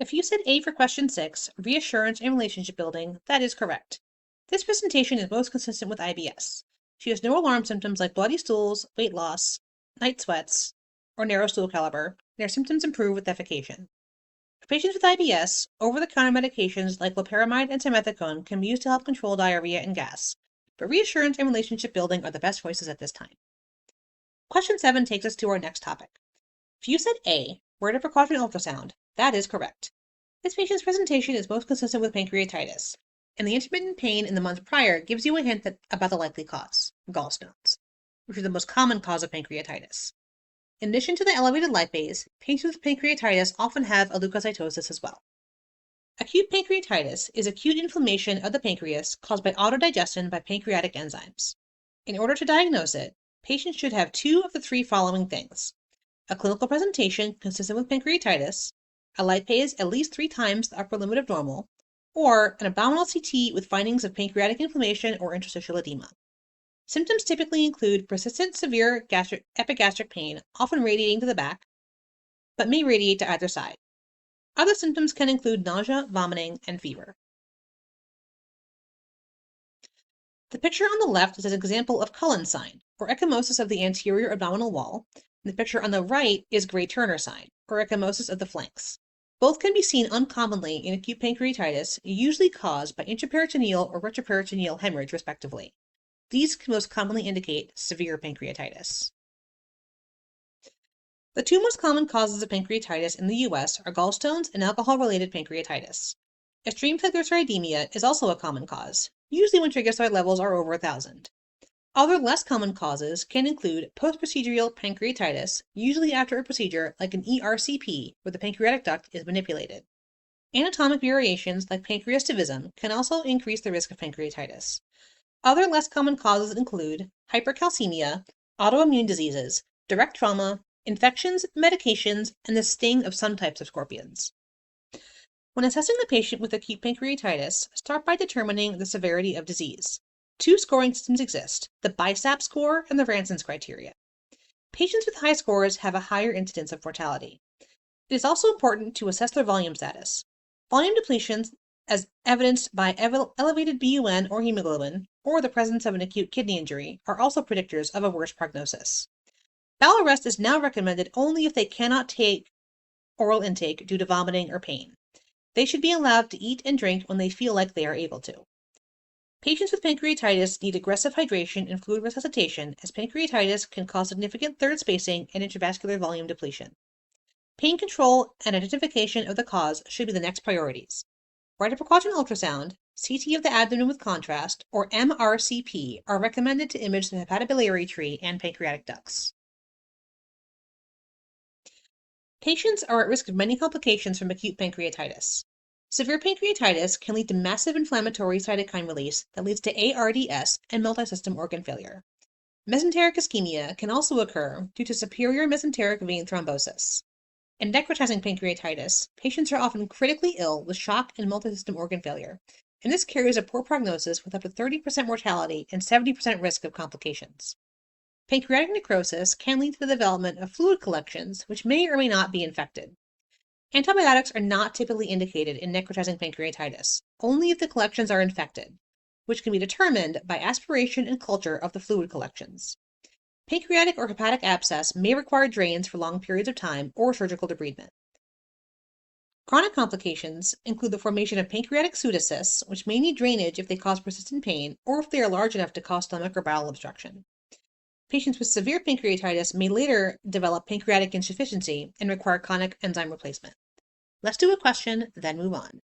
If you said A for question 6, reassurance and relationship building, that is correct. This presentation is most consistent with IBS. She has no alarm symptoms like bloody stools, weight loss, night sweats, or narrow stool caliber, and her symptoms improve with defecation. For patients with IBS, over-the-counter medications like loperamide and simethicone can be used to help control diarrhea and gas, but reassurance and relationship building are the best choices at this time. Question 7 takes us to our next topic. If you said A, word of precaution ultrasound, that is correct. This patient's presentation is most consistent with pancreatitis, and the intermittent pain in the month prior gives you a hint about the likely cause, gallstones, which are the most common cause of pancreatitis. In addition to the elevated lipase, patients with pancreatitis often have a leukocytosis as well. Acute pancreatitis is acute inflammation of the pancreas caused by autodigestion by pancreatic enzymes. In order to diagnose it, patients should have 2 of the 3 following things: a clinical presentation consistent with pancreatitis, a lipase at least 3 times the upper limit of normal, or an abdominal CT with findings of pancreatic inflammation or interstitial edema. Symptoms typically include persistent severe epigastric pain, often radiating to the back, but may radiate to either side. Other symptoms can include nausea, vomiting, and fever. The picture on the left is an example of Cullen's sign, or ecchymosis of the anterior abdominal wall, and the picture on the right is Gray-Turner sign, or ecchymosis of the flanks. Both can be seen uncommonly in acute pancreatitis, usually caused by intraperitoneal or retroperitoneal hemorrhage, respectively. These can most commonly indicate severe pancreatitis. The 2 most common causes of pancreatitis in the U.S. are gallstones and alcohol-related pancreatitis. Extreme hypertriglyceridemia is also a common cause, usually when triglyceride levels are over 1,000. Other less common causes can include post-procedural pancreatitis, usually after a procedure like an ERCP, where the pancreatic duct is manipulated. Anatomic variations like pancreas divisum can also increase the risk of pancreatitis. Other less common causes include hypercalcemia, autoimmune diseases, direct trauma, infections, medications, and the sting of some types of scorpions. When assessing the patient with acute pancreatitis, start by determining the severity of disease. 2 scoring systems exist, the BISAP score and the Ranson's criteria. Patients with high scores have a higher incidence of mortality. It is also important to assess their volume status. Volume depletions, as evidenced by elevated BUN or hemoglobin, or the presence of an acute kidney injury, are also predictors of a worse prognosis. Bowel rest is now recommended only if they cannot take oral intake due to vomiting or pain. They should be allowed to eat and drink when they feel like they are able to. Patients with pancreatitis need aggressive hydration and fluid resuscitation, as pancreatitis can cause significant third spacing and intravascular volume depletion. Pain control and identification of the cause should be the next priorities. Right upper quadrant ultrasound, CT of the abdomen with contrast, or MRCP, are recommended to image the hepatobiliary tree and pancreatic ducts. Patients are at risk of many complications from acute pancreatitis. Severe pancreatitis can lead to massive inflammatory cytokine release that leads to ARDS and multisystem organ failure. Mesenteric ischemia can also occur due to superior mesenteric vein thrombosis. In necrotizing pancreatitis, patients are often critically ill with shock and multisystem organ failure, and this carries a poor prognosis with up to 30% mortality and 70% risk of complications. Pancreatic necrosis can lead to the development of fluid collections, which may or may not be infected. Antibiotics are not typically indicated in necrotizing pancreatitis, only if the collections are infected, which can be determined by aspiration and culture of the fluid collections. Pancreatic or hepatic abscess may require drains for long periods of time or surgical debridement. Chronic complications include the formation of pancreatic pseudocysts, which may need drainage if they cause persistent pain or if they are large enough to cause stomach or bowel obstruction. Patients with severe pancreatitis may later develop pancreatic insufficiency and require chronic enzyme replacement. Let's do a question, then move on.